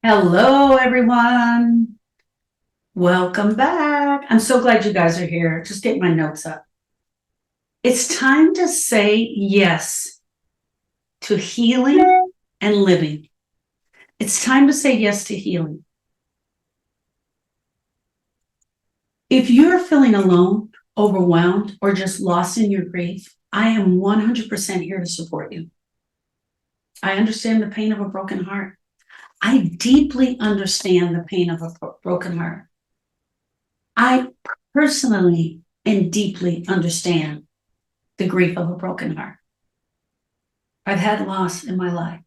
Hello, everyone. Welcome back. I'm so glad you guys are here. Just get my notes up. It's time to say yes to healing and living. It's time to say yes to healing. If you're feeling alone, overwhelmed, or just lost in your grief, I am 100% here to support you. I understand the pain of a broken heart. I deeply understand the pain of a broken heart. I personally and deeply understand the grief of a broken heart. I've had loss in my life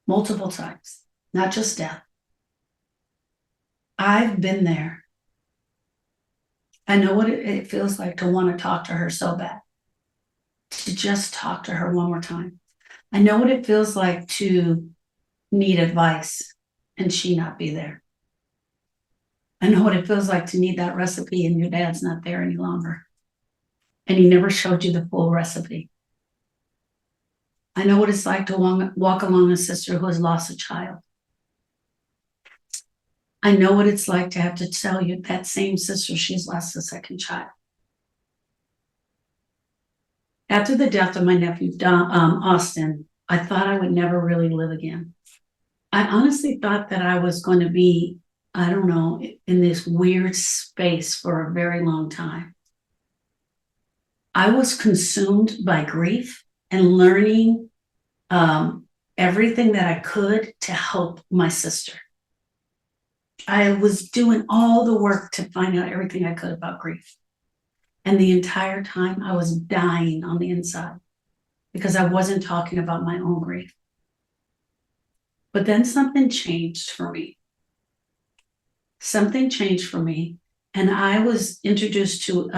multiple times, not just death. I've been there. I know what it feels like to want to talk to her so bad, to just talk to her one more time. I know what it feels like to need advice and she not be there. I know what it feels like to need that recipe and your dad's not there any longer. And he never showed you the full recipe. I know what it's like to walk along a sister who has lost a child. I know what it's like to have to tell you that same sister she's lost a second child. After the death of my nephew, Austin, I thought I would never really live again. I honestly thought that I was going to be, I don't know, in this weird space for a very long time. I was consumed by grief and learning everything that I could to help my sister. I was doing all the work to find out everything I could about grief. And the entire time I was dying on the inside because I wasn't talking about my own grief. But then something changed for me. Something changed for me. And I was introduced to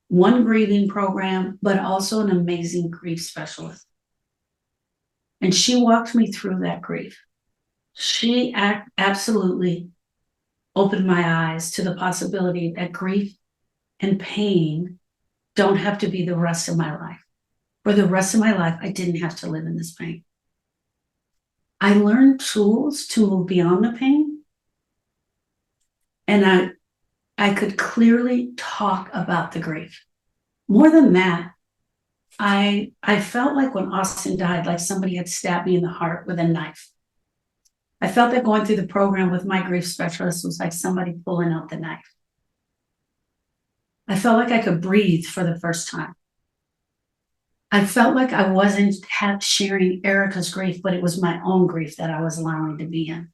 one grieving program, but also an amazing grief specialist. And she walked me through that grief. She absolutely opened my eyes to the possibility that grief and pain don't have to be the rest of my life. For the rest of my life, I didn't have to live in this pain. I learned tools to move beyond the pain. And I could clearly talk about the grief. More than that, I felt like when Austin died, like somebody had stabbed me in the heart with a knife. I felt that going through the program with my grief specialist was like somebody pulling out the knife. I felt like I could breathe for the first time. I felt like I wasn't sharing Erica's grief, but it was my own grief that I was allowing to be in.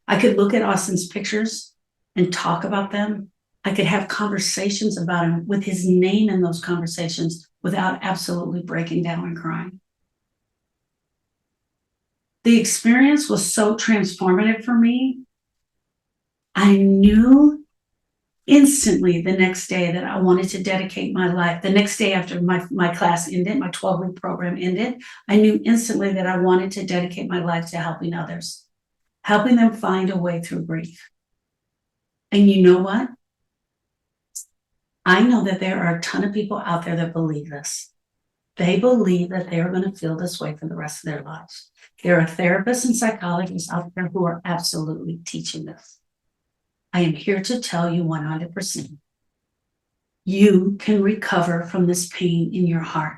I could look at Austin's pictures and talk about them. I could have conversations about him with his name in those conversations without absolutely breaking down and crying. The experience was so transformative for me. I knew instantly the next day that I wanted to dedicate my life. The next day after my class ended, my 12-week program ended, I knew instantly that I wanted to dedicate my life to helping others, helping them find a way through grief. And you know what? I know that there are a ton of people out there that believe this. They believe that they are going to feel this way for the rest of their lives. There are therapists and psychologists out there who are absolutely teaching this. I am here to tell you 100%. You can recover from this pain in your heart,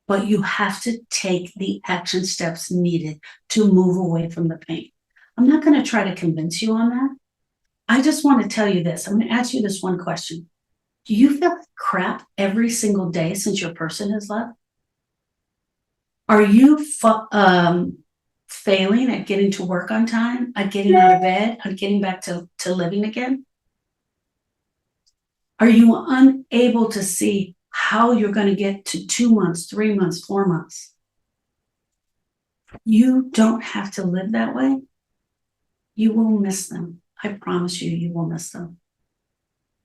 but you have to take the action steps needed to move away from the pain. I'm not going to try to convince you on that. I just want to tell you this. I'm going to ask you this one question. Do you feel like crap every single day since your person has left? Are you failing at getting to work on time, at getting out of bed, at getting back to living again? Are you unable to see how you're going to get to 2 months, 3 months, 4 months? You don't have to live that way. You will miss them. I promise you, you will miss them.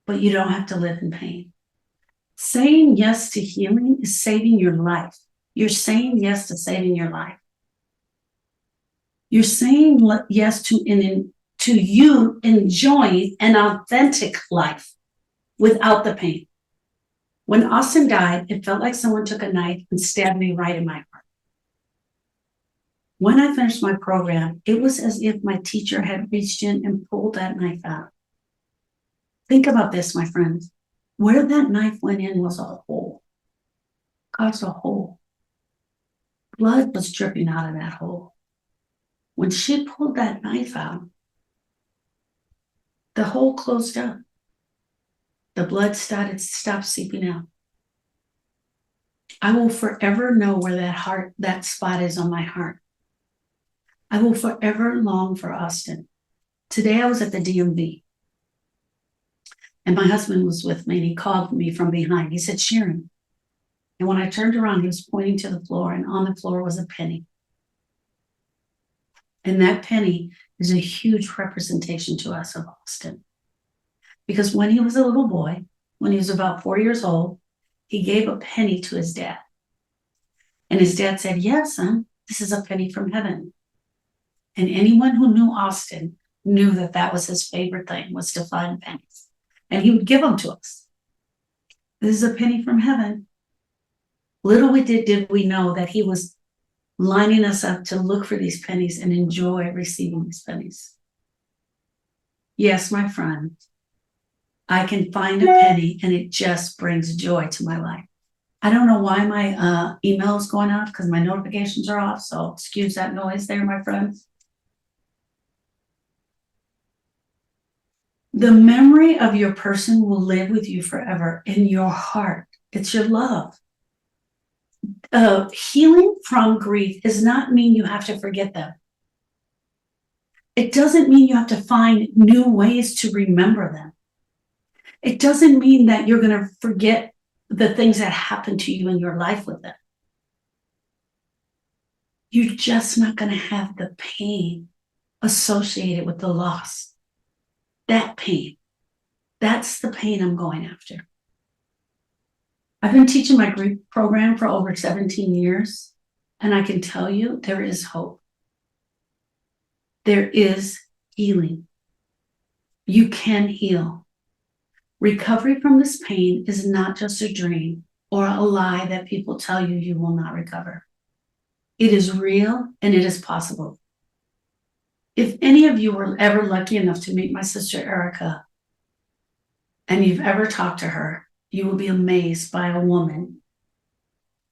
But you don't have to live in pain. Saying yes to healing is saving your life. You're saying yes to saving your life. You're saying yes to you enjoying an authentic life without the pain. When Austin died, it felt like someone took a knife and stabbed me right in my heart. When I finished my program, it was as if my teacher had reached in and pulled that knife out. Think about this, my friends. Where that knife went in was a hole, caused a hole. Blood was dripping out of that hole. When she pulled that knife out, the hole closed up. The blood stopped seeping out. I will forever know where that spot is on my heart. I will forever long for Austin. Today I was at the DMV and my husband was with me and he called me from behind. He said, Sharon. And when I turned around, he was pointing to the floor and on the floor was a penny. And that penny is a huge representation to us of Austin. Because when he was a little boy, when he was about 4 years old, he gave a penny to his dad. And his dad said, yes, son, this is a penny from heaven. And anyone who knew Austin knew that that was his favorite thing, was to find pennies. And he would give them to us. This is a penny from heaven. Little did we know that he was lining us up to look for these pennies and enjoy receiving these pennies. Yes, my friend, I can find a penny and it just brings joy to my life. I don't know why my email is going off because my notifications are off. So excuse that noise there, my friends. The memory of your person will live with you forever in your heart. It's your love. Healing from grief does not mean you have to forget them. It doesn't mean you have to find new ways to remember them. It doesn't mean that you're going to forget the things that happened to you in your life with them. You're just not going to have the pain associated with the loss. That pain. That's the pain I'm going after. I've been teaching my grief program for over 17 years, and I can tell you there is hope. There is healing. You can heal. Recovery from this pain is not just a dream or a lie that people tell you you will not recover. It is real and it is possible. If any of you were ever lucky enough to meet my sister Erica and you've ever talked to her, you will be amazed by a woman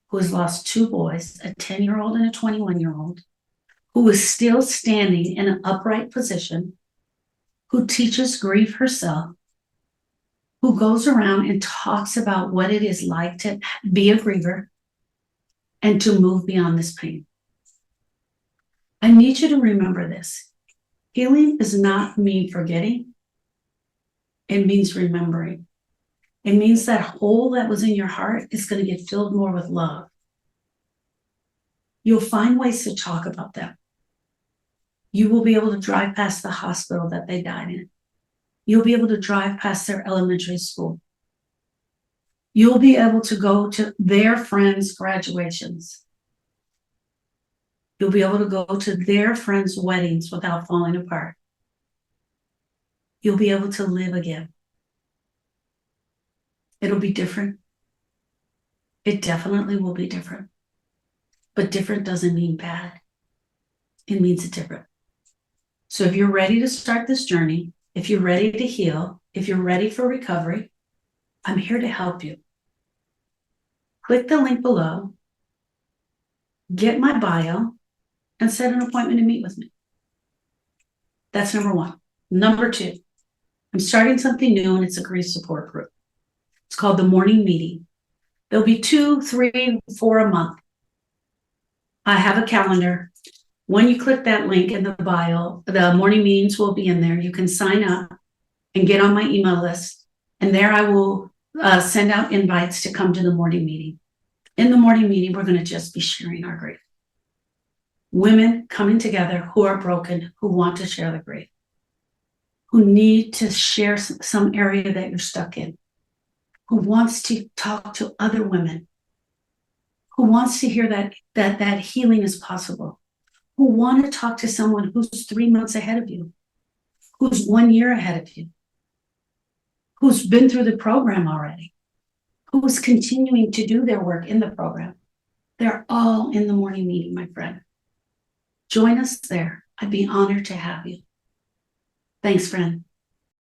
who has lost 2 boys, a 10-year-old and a 21-year-old, who is still standing in an upright position, who teaches grief herself, who goes around and talks about what it is like to be a griever and to move beyond this pain. I need you to remember this. Healing does not mean forgetting. It means remembering. It means that hole that was in your heart is going to get filled more with love. You'll find ways to talk about them. You will be able to drive past the hospital that they died in. You'll be able to drive past their elementary school. You'll be able to go to their friends' graduations. You'll be able to go to their friends' weddings without falling apart. You'll be able to live again. It'll be different. It definitely will be different. But different doesn't mean bad. It means it's different. So if you're ready to start this journey, if you're ready to heal, if you're ready for recovery, I'm here to help you. Click the link below, get my bio, and set an appointment to meet with me. That's number 1. Number 2, I'm starting something new and it's a grief support group. It's called the morning meeting. There'll be 2, 3, 4 a month. I have a calendar. When you click that link in the bio, the morning meetings will be in there. You can sign up and get on my email list. And there I will send out invites to come to the morning meeting. In the morning meeting, we're going to just be sharing our grief. Women coming together who are broken, who want to share the grief, who need to share some area that you're stuck in, who wants to talk to other women, who wants to hear that healing is possible, who want to talk to someone who's 3 months ahead of you, who's 1 year ahead of you, who's been through the program already, who's continuing to do their work in the program. They're all in the morning meeting, my friend. join us there. I'd be honored to have you. Thanks, friend.